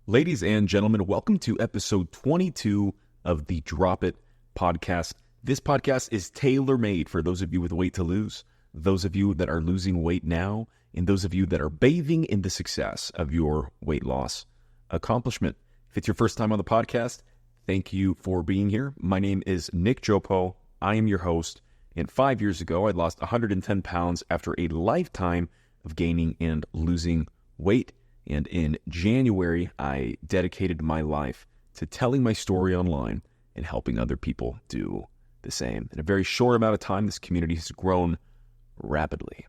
Ladies and gentlemen, welcome to episode 22 of the Drop It podcast. This podcast is tailor-made for those of you with weight to lose, those of you that are losing weight now, and those of you that are bathing in the success of your weight loss accomplishment. If it's your first time on the podcast, thank you for being here. My name is Nick Geoppo. I am your host, and 5 years ago, I lost 110 pounds after a lifetime of gaining and losing weight. And in January, I dedicated my life to telling my story online and helping other people do the same. In a very short amount of time, this community has grown rapidly.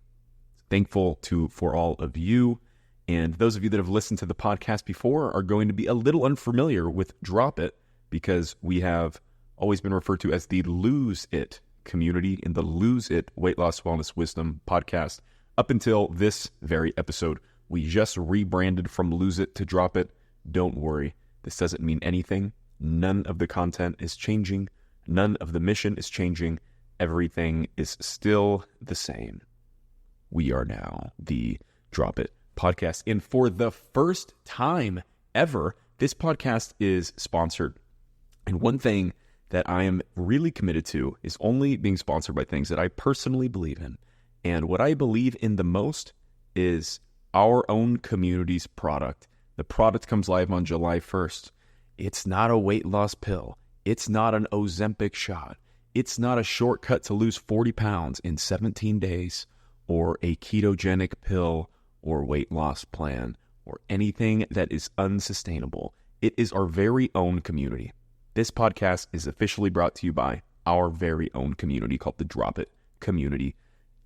Thankful for all of you. And those of you that have listened to the podcast before are going to be a little unfamiliar with Drop It because we have always been referred to as the Lose It community in the Lose It Weight Loss Wellness Wisdom podcast up until this very episode. We just rebranded from Lose It to Drop It. Don't worry. This doesn't mean anything. None of the content is changing. None of the mission is changing. Everything is still the same. We are now the Drop It podcast. And for the first time ever, this podcast is sponsored. And one thing that I am really committed to is only being sponsored by things that I personally believe in. And what I believe in the most is our own community's product. The product comes live on July 1st. It's not a weight loss pill. It's not an Ozempic shot. It's not a shortcut to lose 40 pounds in 17 days or a ketogenic pill or weight loss plan or anything that is unsustainable. It is our very own community. This podcast is officially brought to you by our very own community called the Drop It community.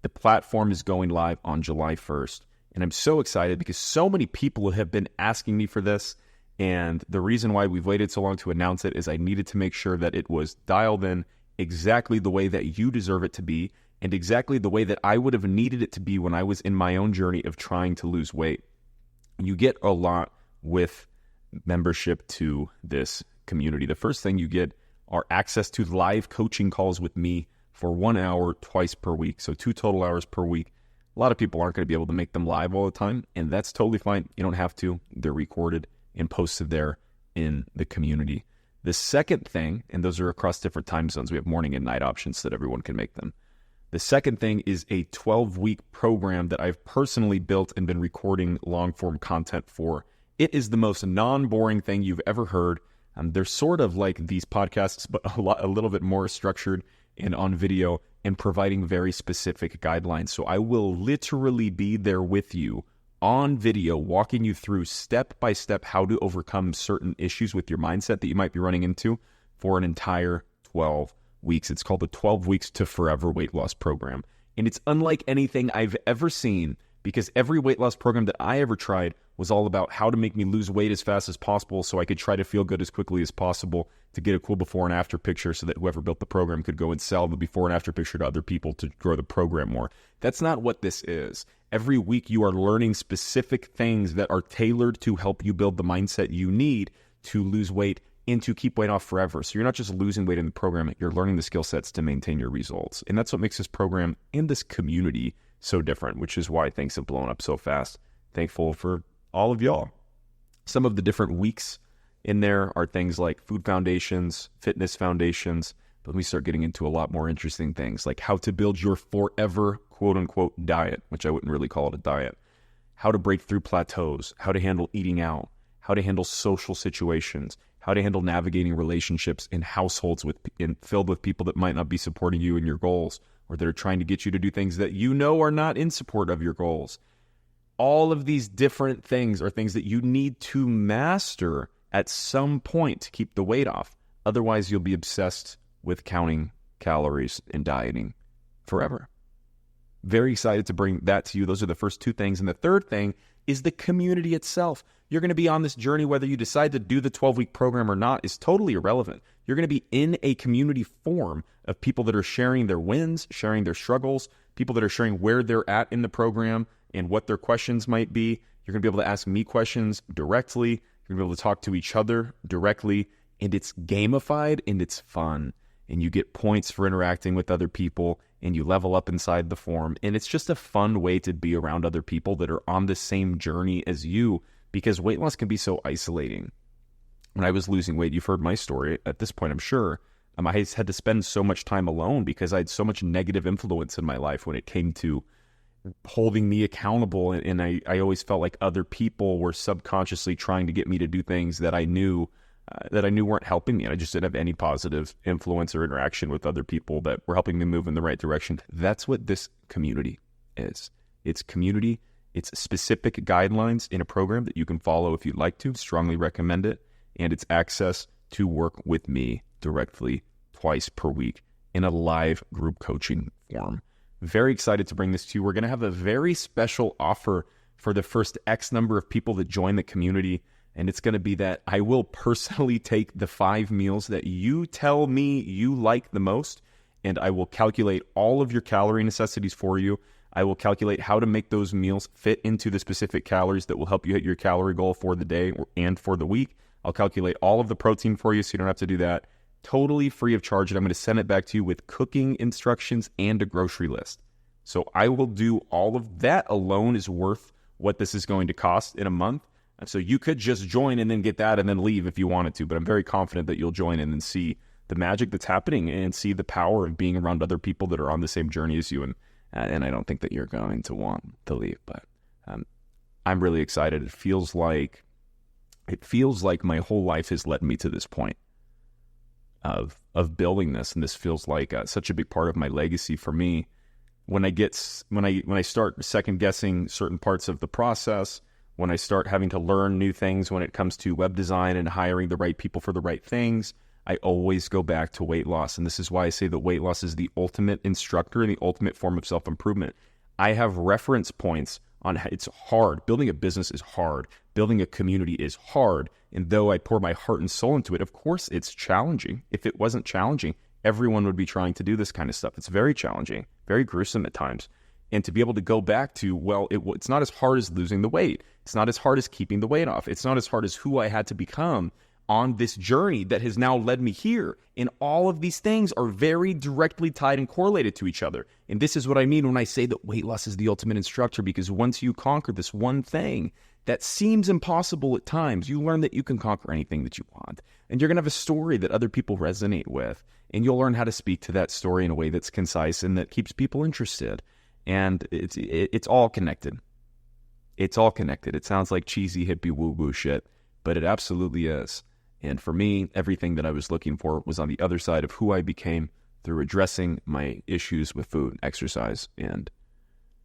The platform is going live on July 1st. And I'm so excited because so many people have been asking me for this. And the reason why we've waited so long to announce it is I needed to make sure that it was dialed in exactly the way that you deserve it to be and exactly the way that I would have needed it to be when I was in my own journey of trying to lose weight. You get a lot with membership to this community. The first thing you get are access to live coaching calls with me for 1 hour twice per week. So 2 total hours per week. A lot of people aren't going to be able to make them live all the time, and that's totally fine. You don't have to. They're recorded and posted there in the community. The second thing, and those are across different time zones. We have morning and night options so that everyone can make them. The second thing is a 12-week program that I've personally built and been recording long-form content for. It is the most non-boring thing you've ever heard. They're sort of like these podcasts, but a little bit more structured and on video and providing very specific guidelines. So I will literally be there with you on video, walking you through step by step how to overcome certain issues with your mindset that you might be running into for an entire 12 weeks. It's called the 12 Weeks to Forever Weight Loss Program. And it's unlike anything I've ever seen because every weight loss program that I ever tried was all about how to make me lose weight as fast as possible so I could try to feel good as quickly as possible to get a cool before and after picture so that whoever built the program could go and sell the before and after picture to other people to grow the program more. That's not what this is. Every week you are learning specific things that are tailored to help you build the mindset you need to lose weight and to keep weight off forever. So you're not just losing weight in the program, you're learning the skill sets to maintain your results. And that's what makes this program and this community so different, which is why things have blown up so fast. Thankful for all of y'all. Some of the different weeks in there are things like food foundations, fitness foundations, but we start getting into a lot more interesting things like how to build your forever quote unquote diet, which I wouldn't really call it a diet, how to break through plateaus, how to handle eating out, how to handle social situations, how to handle navigating relationships in households filled with people that might not be supporting you in your goals or that are trying to get you to do things that you know are not in support of your goals. All of these different things are things that you need to master at some point to keep the weight off. Otherwise, you'll be obsessed with counting calories and dieting forever. Very excited to bring that to you. Those are the first 2 things. And the third thing is the community itself. You're going to be on this journey, whether you decide to do the 12-week program or not, is totally irrelevant. You're going to be in a community form of people that are sharing their wins, sharing their struggles, people that are sharing where they're at in the program and what their questions might be. You're going to be able to ask me questions directly. You're going to be able to talk to each other directly. And it's gamified and it's fun. And you get points for interacting with other people and you level up inside the form. And it's just a fun way to be around other people that are on the same journey as you because weight loss can be so isolating. When I was losing weight, you've heard my story at this point, I'm sure. I had to spend so much time alone because I had so much negative influence in my life when it came to holding me accountable. And I always felt like other people were subconsciously trying to get me to do things that I knew weren't helping me. And I just didn't have any positive influence or interaction with other people that were helping me move in the right direction. That's what this community is. It's community. It's specific guidelines in a program that you can follow if you'd like to. Strongly recommend it. And it's access to work with me directly twice per week in a live group coaching form. Very excited to bring this to you. We're going to have a very special offer for the first X number of people that join the community. And it's going to be that I will personally take the 5 meals that you tell me you like the most, and I will calculate all of your calorie necessities for you. I will calculate how to make those meals fit into the specific calories that will help you hit your calorie goal for the day and for the week. I'll calculate all of the protein for you so you don't have to do that. Totally free of charge, and I'm going to send it back to you with cooking instructions and a grocery list. So I will do all of that. Alone is worth what this is going to cost in a month. And so you could just join and then get that and then leave if you wanted to, but I'm very confident that you'll join in and see the magic that's happening and see the power of being around other people that are on the same journey as you. And I don't think that you're going to want to leave, but I'm really excited. It feels like my whole life has led me to this point of building this, and this feels like such a big part of my legacy for me. When I start second guessing certain parts of the process, when I start having to learn new things when it comes to web design and hiring the right people for the right things, I always go back to weight loss. And this is why I say that weight loss is the ultimate instructor and the ultimate form of self-improvement. I have reference points on how it's hard. Building a business is hard. Building a community is hard. And though I pour my heart and soul into it, of course it's challenging. If it wasn't challenging, everyone would be trying to do this kind of stuff. It's very challenging, very gruesome at times. And to be able to go back to, well, it's not as hard as losing the weight. It's not as hard as keeping the weight off. It's not as hard as who I had to become on this journey that has now led me here. And all of these things are very directly tied and correlated to each other. And this is what I mean when I say that weight loss is the ultimate instructor, because once you conquer this one thing that seems impossible at times, you learn that you can conquer anything that you want. And you're going to have a story that other people resonate with. And you'll learn how to speak to that story in a way that's concise and that keeps people interested. And it's all connected. It's all connected. It sounds like cheesy hippie woo-woo shit, but it absolutely is. And for me, everything that I was looking for was on the other side of who I became through addressing my issues with food, exercise, and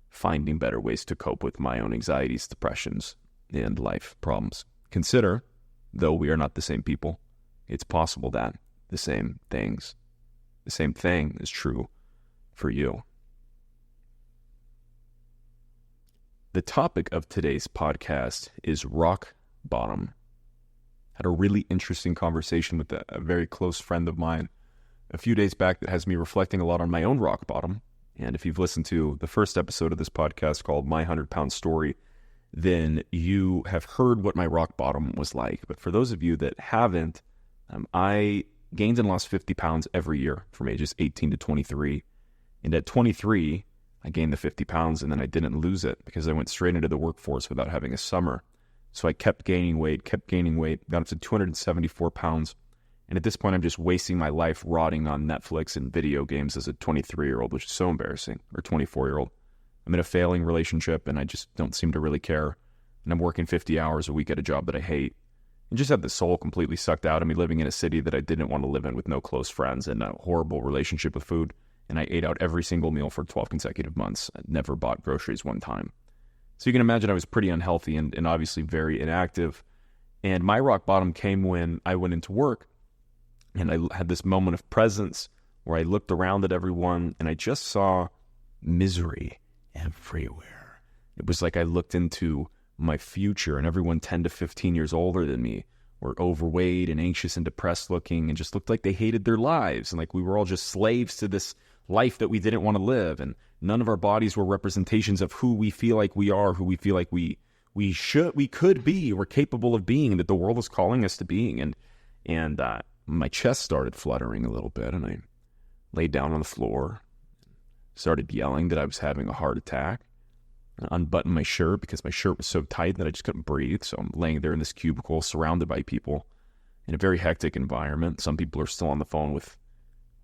finding better ways to cope with my own anxieties, depressions, and life problems. Consider, though we are not the same people, it's possible that the same thing is true for you. The topic of today's podcast is rock bottom. Had a really interesting conversation with a very close friend of mine a few days back that has me reflecting a lot on my own rock bottom. And if you've listened to the first episode of this podcast called My 100-Pound Story, then you have heard what my rock bottom was like. But for those of you that haven't, I gained and lost 50 pounds every year from ages 18 to 23. And at 23, I gained the 50 pounds and then I didn't lose it because I went straight into the workforce without having a summer. So I kept gaining weight, got up to 274 pounds. And at this point, I'm just wasting my life rotting on Netflix and video games as a 23-year-old, which is so embarrassing, or 24-year-old. I'm in a failing relationship and I just don't seem to really care. And I'm working 50 hours a week at a job that I hate. And just had the soul completely sucked out of me living in a city that I didn't want to live in with no close friends and a horrible relationship with food. And I ate out every single meal for 12 consecutive months. I never bought groceries one time. So you can imagine I was pretty unhealthy and obviously very inactive. And my rock bottom came when I went into work and I had this moment of presence where I looked around at everyone and I just saw misery everywhere. It was like I looked into my future and everyone 10 to 15 years older than me were overweight and anxious and depressed looking and just looked like they hated their lives. And like we were all just slaves to this life that we didn't want to live. And none of our bodies were representations of who we feel like we are, who we feel like we could be, we're capable of being, that the world is calling us to being. And my chest started fluttering a little bit and I laid down on the floor, started yelling that I was having a heart attack. unbutton my shirt because my shirt was so tight that I just couldn't breathe. So I'm laying there in this cubicle surrounded by people in a very hectic environment. Some people are still on the phone with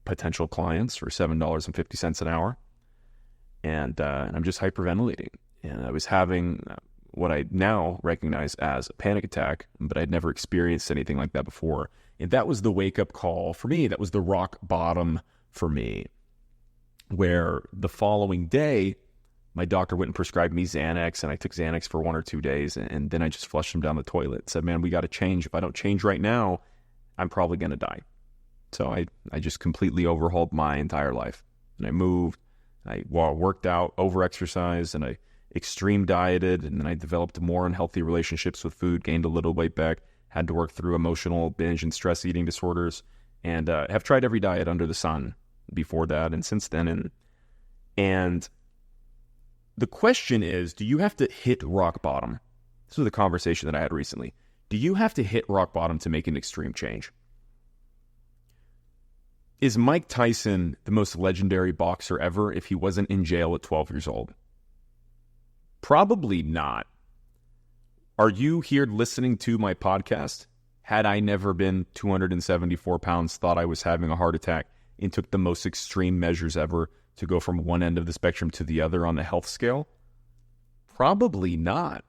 potential clients for $7.50 an hour. And I'm just hyperventilating. And I was having what I now recognize as a panic attack, but I'd never experienced anything like that before. And that was the wake-up call for me. That was the rock bottom for me, where the following day, my doctor went and prescribed me Xanax, and I took Xanax for 1 or 2 days, and then I just flushed them down the toilet. Said, man, we got to change. If I don't change right now, I'm probably going to die. So I just completely overhauled my entire life. And I moved, I worked out, over-exercised, and I extreme dieted, and then I developed more unhealthy relationships with food, gained a little weight back, had to work through emotional binge and stress eating disorders, and have tried every diet under the sun before that and since then. And the question is, do you have to hit rock bottom? This was the conversation that I had recently. Do you have to hit rock bottom to make an extreme change? Is Mike Tyson the most legendary boxer ever if he wasn't in jail at 12 years old? Probably not. Are you here listening to my podcast? Had I never been 274 pounds, thought I was having a heart attack, and took the most extreme measures ever to go from one end of the spectrum to the other on the health scale? Probably not.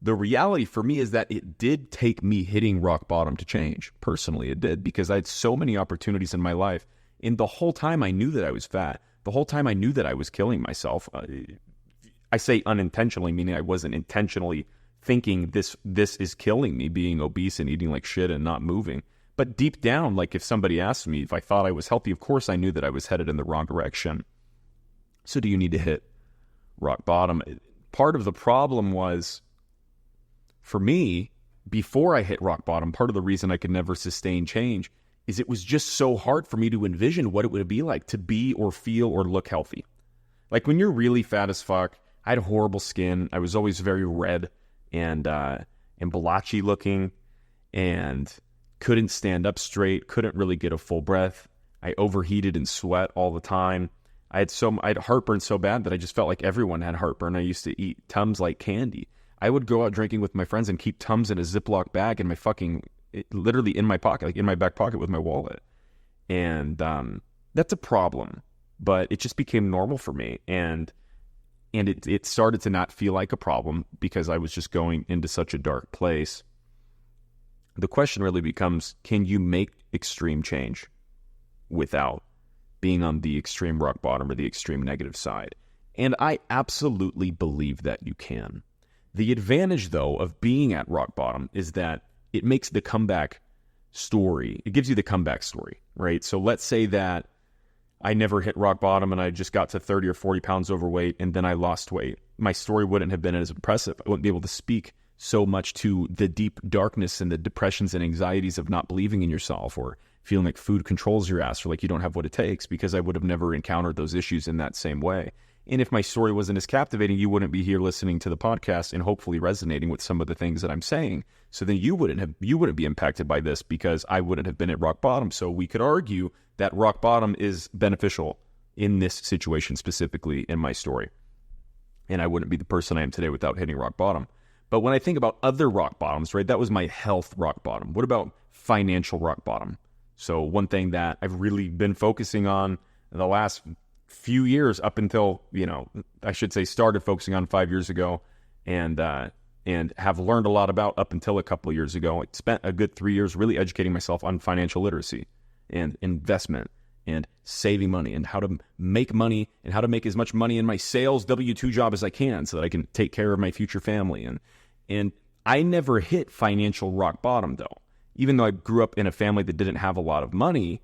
The reality for me is that it did take me hitting rock bottom to change. Personally, it did, because I had so many opportunities in my life. And the whole time I knew that I was fat. The whole time I knew that I was killing myself. I say unintentionally, meaning I wasn't intentionally thinking this is killing me, being obese and eating like shit and not moving. But deep down, like if somebody asked me if I thought I was healthy, of course I knew that I was headed in the wrong direction. So do you need to hit rock bottom? Part of the problem was, for me, before I hit rock bottom, part of the reason I could never sustain change is it was just so hard for me to envision what it would be like to be or feel or look healthy. Like when you're really fat as fuck, I had horrible skin. I was always very red and blotchy looking and couldn't stand up straight, couldn't really get a full breath. I overheated and sweat all the time. I had heartburn so bad that I just felt like everyone had heartburn. I used to eat Tums like candy. I would go out drinking with my friends and keep Tums in a Ziploc bag in my literally in my pocket, like in my back pocket with my wallet. And that's a problem, but it just became normal for me. And it started to not feel like a problem because I was just going into such a dark place. The question really becomes, can you make extreme change without being on the extreme rock bottom or the extreme negative side? And I absolutely believe that you can. The advantage, though, of being at rock bottom is that it makes the comeback story. It gives you the comeback story, right? So let's say that I never hit rock bottom and I just got to 30 or 40 pounds overweight and then I lost weight. My story wouldn't have been as impressive. I wouldn't be able to speak so much to the deep darkness and the depressions and anxieties of not believing in yourself or feeling like food controls your ass or like you don't have what it takes, because I would have never encountered those issues in that same way. And if my story wasn't as captivating, you wouldn't be here listening to the podcast and hopefully resonating with some of the things that I'm saying. So then you wouldn't be impacted by this because I wouldn't have been at rock bottom. So we could argue that rock bottom is beneficial in this situation, specifically in my story. And I wouldn't be the person I am today without hitting rock bottom. But when I think about other rock bottoms, right, that was my health rock bottom. What about financial rock bottom? So one thing that I've really been focusing on in the last few years, up until, I should say started focusing on 5 years ago and have learned a lot about up until a couple of years ago. I spent a good 3 years really educating myself on financial literacy and investment and saving money and how to make money and how to make as much money in my sales W-2 job as I can so that I can take care of my future family. And I never hit financial rock bottom, though. Even though I grew up in a family that didn't have a lot of money,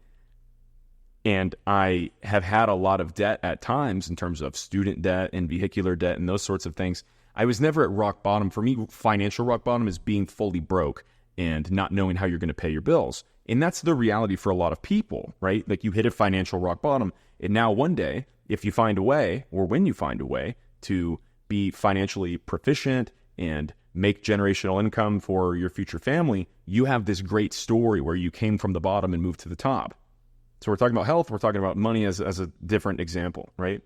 and I have had a lot of debt at times in terms of student debt and vehicular debt and those sorts of things, I was never at rock bottom. For me, financial rock bottom is being fully broke and not knowing how you're going to pay your bills. And that's the reality for a lot of people, right? Like you hit a financial rock bottom, and now one day, if you find a way, or when you find a way to be financially proficient and make generational income for your future family, you have this great story where you came from the bottom and moved to the top. So we're talking about health, we're talking about money as a different example, right?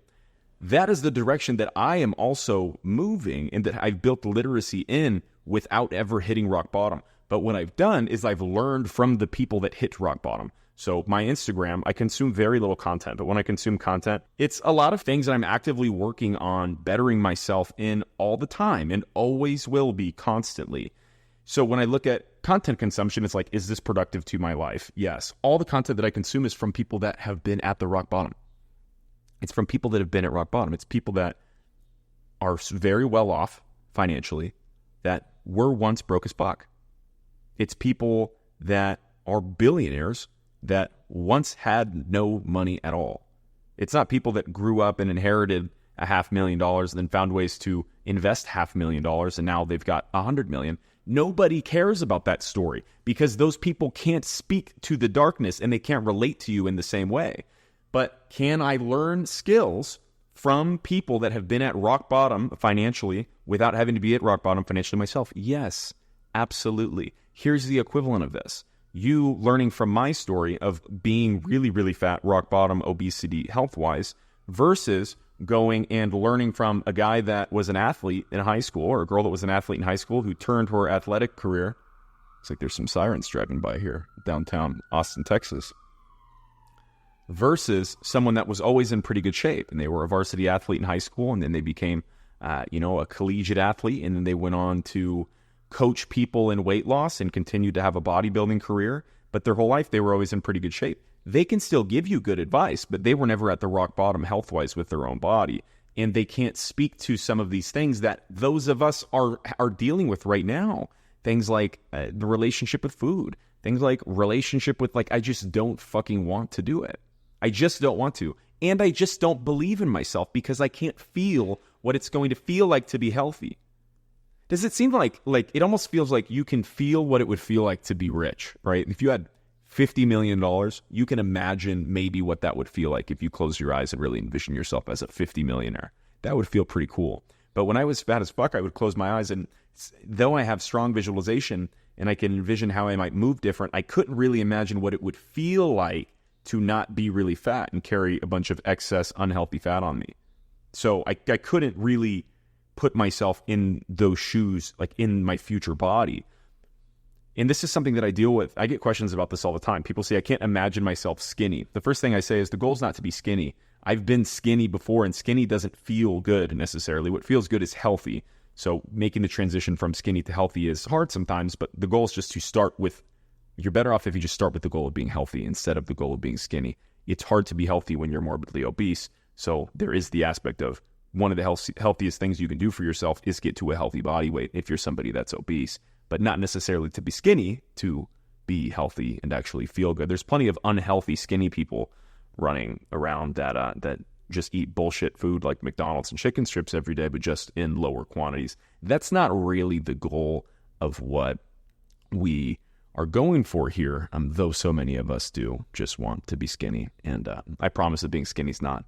that is the direction that I am also moving and that I've built literacy in without ever hitting rock bottom. But what I've done is I've learned from the people that hit rock bottom. So my Instagram, I consume very little content, but when I consume content, it's a lot of things that I'm actively working on bettering myself in all the time and always will be constantly. So when I look at content consumption, it's like, is this productive to my life? Yes. All the content that I consume is from people that have been at the rock bottom. It's from people that have been at rock bottom. It's people that are very well off financially, that were once broke as fuck. It's people that are billionaires that once had no money at all. It's not people that grew up and inherited $500,000 and then found ways to invest $500,000 and now they've got $100 million. Nobody cares about that story because those people can't speak to the darkness and they can't relate to you in the same way. But can I learn skills from people that have been at rock bottom financially without having to be at rock bottom financially myself? Yes, absolutely. Here's the equivalent of this. You learning from my story of being really, really fat, rock bottom, obesity, health-wise, versus going and learning from a guy that was an athlete in high school or a girl that was an athlete in high school who turned her athletic career. It's like there's some sirens driving by here, downtown Austin, Texas. Versus someone that was always in pretty good shape and they were a varsity athlete in high school and then they became, a collegiate athlete and then they went on to coach people in weight loss and continued to have a bodybuilding career, but their whole life they were always in pretty good shape. They can still give you good advice, but they were never at the rock bottom health-wise with their own body. And they can't speak to some of these things that those of us are dealing with right now. Things like the relationship with food. Things like relationship with, I just don't fucking want to do it. I just don't want to. And I just don't believe in myself because I can't feel what it's going to feel like to be healthy. Does it seem like it almost feels like you can feel what it would feel like to be rich, right? If you had $50 million, you can imagine maybe what that would feel like if you close your eyes and really envision yourself as a 50 millionaire. That would feel pretty cool. But when I was fat as fuck, I would close my eyes and though I have strong visualization and I can envision how I might move different, I couldn't really imagine what it would feel like to not be really fat and carry a bunch of excess unhealthy fat on me. So I couldn't really put myself in those shoes, in my future body. And this is something that I deal with. I get questions about this all the time. People say, I can't imagine myself skinny. The first thing I say is the goal is not to be skinny. I've been skinny before, and skinny doesn't feel good necessarily. What feels good is healthy. So making the transition from skinny to healthy is hard sometimes, but the goal is just to start with, you're better off if you just start with the goal of being healthy instead of the goal of being skinny. It's hard to be healthy when you're morbidly obese. So there is the aspect of one of the healthiest things you can do for yourself is get to a healthy body weight if you're somebody that's obese, but not necessarily to be skinny to be healthy and actually feel good. There's plenty of unhealthy skinny people running around that just eat bullshit food like McDonald's and chicken strips every day, but just in lower quantities. That's not really the goal of what we are going for here, though so many of us do just want to be skinny. And I promise that being skinny is not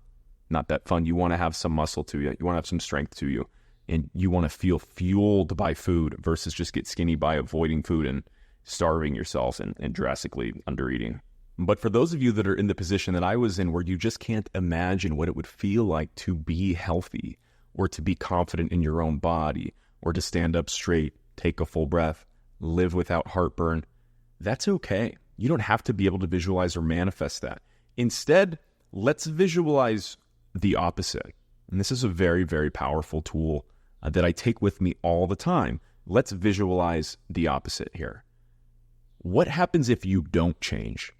that fun. You want to have some muscle to you. You want to have some strength to you. And you want to feel fueled by food versus just get skinny by avoiding food and starving yourself and drastically undereating. But for those of you that are in the position that I was in where you just can't imagine what it would feel like to be healthy or to be confident in your own body or to stand up straight, take a full breath, live without heartburn, that's okay. You don't have to be able to visualize or manifest that. Instead, let's visualize the opposite. And this is a very, very powerful tool that I take with me all the time. Let's visualize the opposite here. What happens if you don't change?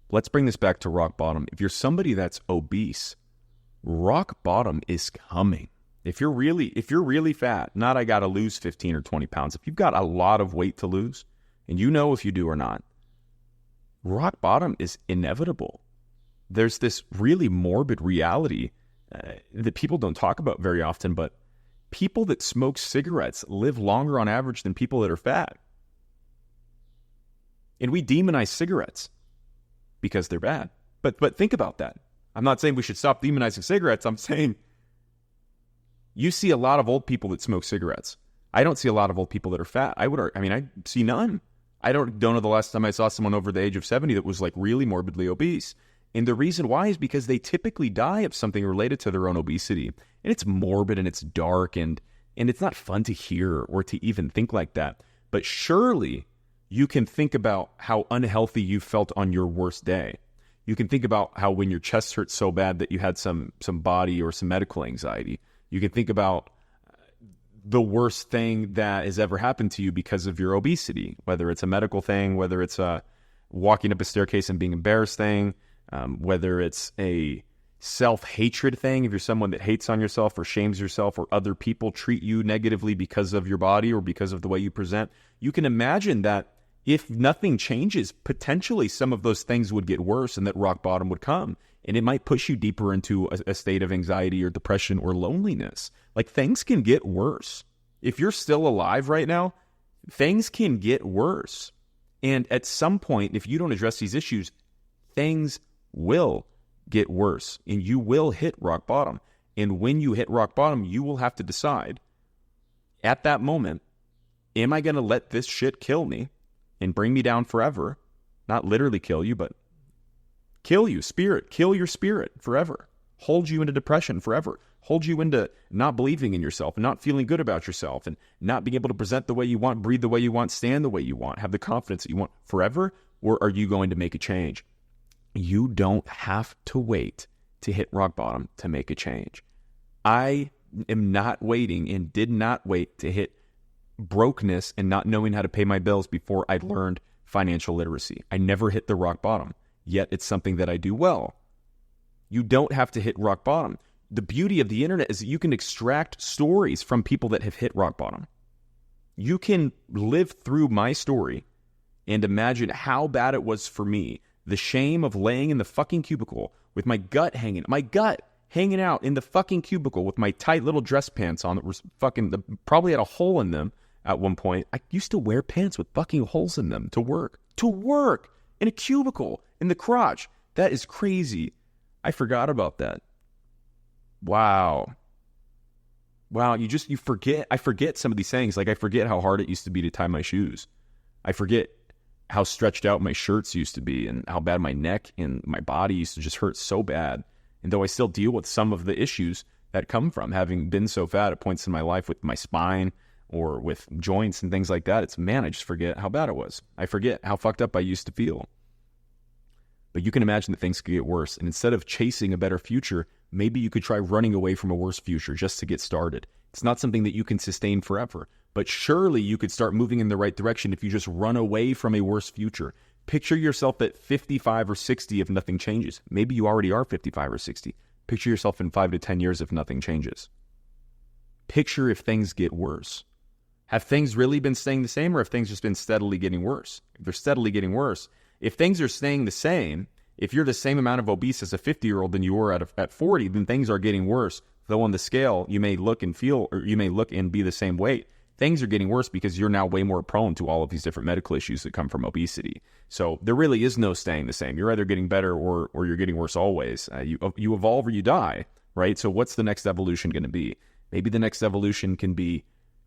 Let's bring this back to rock bottom. If you're somebody that's obese, rock bottom is coming. If you're really fat, not I got to lose 15 or 20 pounds. If you've got a lot of weight to lose, and you know if you do or not, rock bottom is inevitable. There's this really morbid reality that people don't talk about very often, but people that smoke cigarettes live longer on average than people that are fat. And we demonize cigarettes because they're bad. But think about that. I'm not saying we should stop demonizing cigarettes. I'm saying you see a lot of old people that smoke cigarettes. I don't see a lot of old people that are fat. I see none. I don't know the last time I saw someone over the age of 70 that was really morbidly obese. And the reason why is because they typically die of something related to their own obesity. And it's morbid and it's dark and it's not fun to hear or to even think like that. But surely you can think about how unhealthy you felt on your worst day. You can think about how when your chest hurt so bad that you had some body or some medical anxiety. You can think about the worst thing that has ever happened to you because of your obesity, whether it's a medical thing, whether it's a walking up a staircase and being embarrassed thing, whether it's a self-hatred thing, if you're someone that hates on yourself or shames yourself or other people treat you negatively because of your body or because of the way you present. You can imagine that if nothing changes, potentially some of those things would get worse and that rock bottom would come. And it might push you deeper into a state of anxiety or depression or loneliness. Like, things can get worse. If you're still alive right now, things can get worse. And at some point, if you don't address these issues, things will get worse and you will hit rock bottom. And when you hit rock bottom, you will have to decide at that moment, am I going to let this shit kill me and bring me down forever? Not literally kill you, but kill you, kill your spirit forever, hold you into depression forever, hold you into not believing in yourself and not feeling good about yourself and not being able to present the way you want, breathe the way you want, stand the way you want, have the confidence that you want forever? Or are you going to make a change? You don't have to wait to hit rock bottom to make a change. I am not waiting and did not wait to hit brokenness and not knowing how to pay my bills before I learned financial literacy. I never hit the rock bottom, yet it's something that I do well. You don't have to hit rock bottom. The beauty of the internet is that you can extract stories from people that have hit rock bottom. You can live through my story and imagine how bad it was for me. The shame of laying in the fucking cubicle with my gut hanging out in the fucking cubicle with my tight little dress pants on that were probably had a hole in them at one point. I used to wear pants with fucking holes in them to work in a cubicle in the crotch. That is crazy. I forgot about that. Wow. You forget. I forget some of these things. Like, I forget how hard it used to be to tie my shoes. I forget how stretched out my shirts used to be and how bad my neck and my body used to just hurt so bad. And though I still deal with some of the issues that come from having been so fat at points in my life with my spine or with joints and things like that, I just forget how bad it was. I forget how fucked up I used to feel. But you can imagine that things could get worse. And instead of chasing a better future, maybe you could try running away from a worse future just to get started. It's not something that you can sustain forever. But surely you could start moving in the right direction if you just run away from a worse future. Picture yourself at 55 or 60 if nothing changes. Maybe you already are 55 or 60. Picture yourself in 5 to 10 years if nothing changes. Picture if things get worse. Have things really been staying the same, or have things just been steadily getting worse? If they're steadily getting worse, if things are staying the same, if you're the same amount of obese as a 50-year-old than you were at 40, then things are getting worse. Though on the scale, you may look and feel, or you may look and be the same weight. Things are getting worse because you're now way more prone to all of these different medical issues that come from obesity. So there really is no staying the same. You're either getting better or you're getting worse always. You evolve or you die, right? So what's the next evolution going to be? Maybe the next evolution can be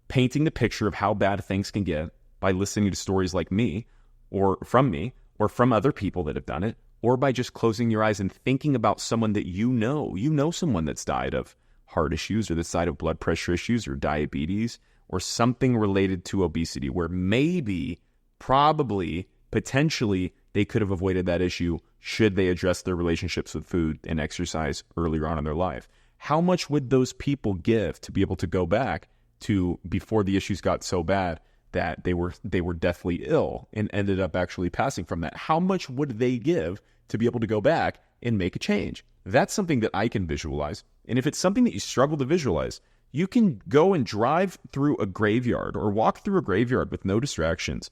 painting the picture of how bad things can get by listening to stories like me or from other people that have done it, or by just closing your eyes and thinking about someone that you know someone that's died of heart issues or that's died of blood pressure issues or diabetes or something related to obesity, where maybe, probably, potentially, they could have avoided that issue should they address their relationships with food and exercise earlier on in their life. How much would those people give to be able to go back to before the issues got so bad that they were deathly ill and ended up actually passing from that? How much would they give to be able to go back and make a change? That's something that I can visualize. And if it's something that you struggle to visualize, you can go and drive through a graveyard or walk through a graveyard with no distractions.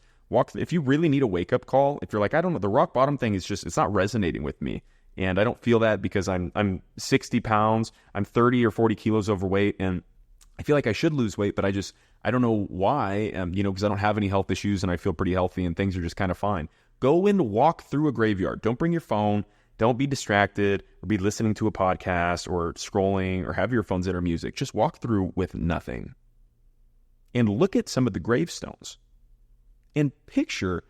If you really need a wake-up call, if you're like, I don't know, the rock bottom thing is just, it's not resonating with me. And I don't feel that because I'm 60 pounds, I'm 30 or 40 kilos overweight, and I feel like I should lose weight, but I don't know why, because I don't have any health issues and I feel pretty healthy and things are just kind of fine. Go and walk through a graveyard. Don't bring your phone. Don't be distracted or be listening to a podcast or scrolling or have your phones in or music. Just walk through with nothing and look at some of the gravestones and picture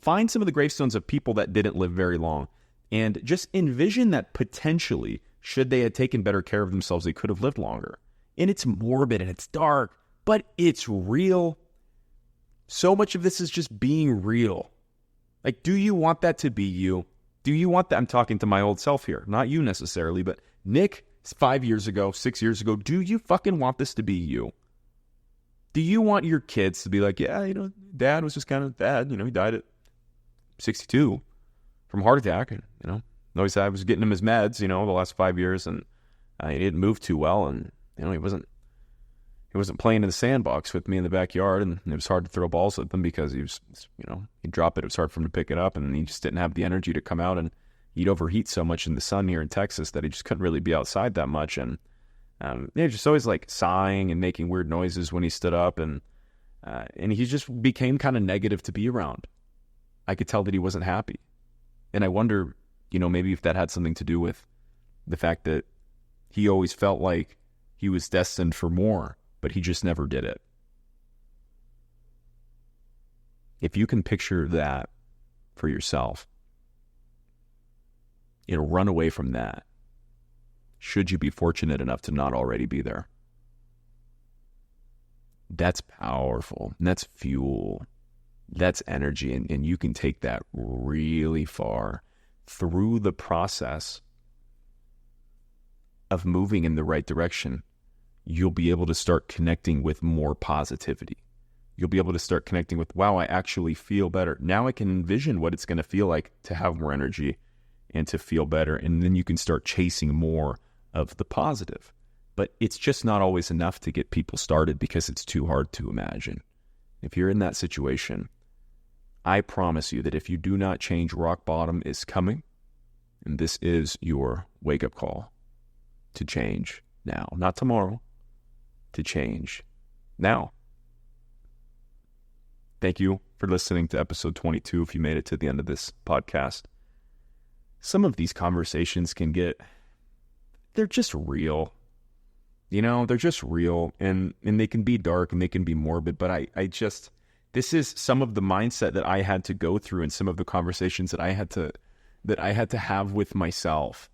find some of the gravestones of people that didn't live very long And just envision that potentially, should they have taken better care of themselves, they could have lived longer. And it's morbid and it's dark, but it's real. So much of this is just being real. Like, do you want that to be you? Do you want that? I'm talking to my old self here, not you necessarily, but Nick, 5 years ago, 6 years ago, do you fucking want this to be you? Do you want your kids to be like, yeah, dad was just kind of dad, he died at 62 from heart attack, and, always I was getting him his meds, the last 5 years, and he didn't move too well, and, he wasn't playing in the sandbox with me in the backyard, and it was hard to throw balls at them because he was, he'd drop it was hard for him to pick it up, and he just didn't have the energy to come out, and he'd overheat so much in the sun here in Texas that he just couldn't really be outside that much, and just always like sighing and making weird noises when he stood up, and he just became kind of negative to be around. I could tell that he wasn't happy, and I wonder, maybe if that had something to do with the fact that he always felt like he was destined for more, but he just never did it. If you can picture that for yourself, run away from that, should you be fortunate enough to not already be there. That's powerful. That's fuel. That's energy. And you can take that really far through the process of moving in the right direction. You'll be able to start connecting with more positivity. You'll be able to start connecting with, wow, I actually feel better. Now I can envision what it's going to feel like to have more energy and to feel better. And then you can start chasing more of the positive. But it's just not always enough to get people started because it's too hard to imagine. If you're in that situation, I promise you that if you do not change, rock bottom is coming. And this is your wake-up call to change now. Not tomorrow, to change now. Thank you for listening to episode 22 if you made it to the end of this podcast. Some of these conversations they're just real. They're just real, and they can be dark and they can be morbid, but this is some of the mindset that I had to go through and some of the conversations that I had to have with myself.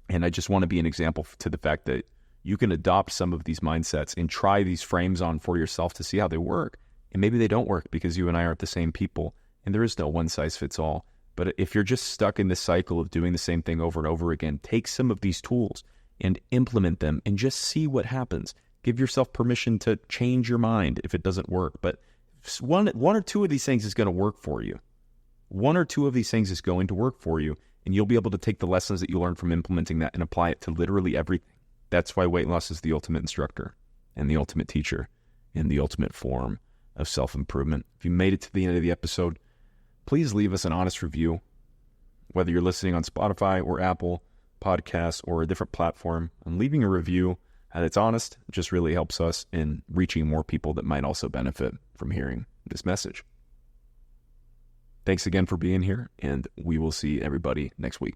And I just want to be an example to the fact that you can adopt some of these mindsets and try these frames on for yourself to see how they work. And maybe they don't work because you and I aren't the same people, and there is no one size fits all. But if you're just stuck in this cycle of doing the same thing over and over again, take some of these tools and implement them and just see what happens. Give yourself permission to change your mind if it doesn't work. But one or two of these things is going to work for you. One or two of these things is going to work for you, and you'll be able to take the lessons that you learn from implementing that and apply it to literally everything. That's why weight loss is the ultimate instructor and the ultimate teacher and the ultimate form of self-improvement. If you made it to the end of the episode, please leave us an honest review, whether you're listening on Spotify or Apple Podcasts or a different platform. And leaving a review that's honest just really helps us in reaching more people that might also benefit from hearing this message. Thanks again for being here, and we will see everybody next week.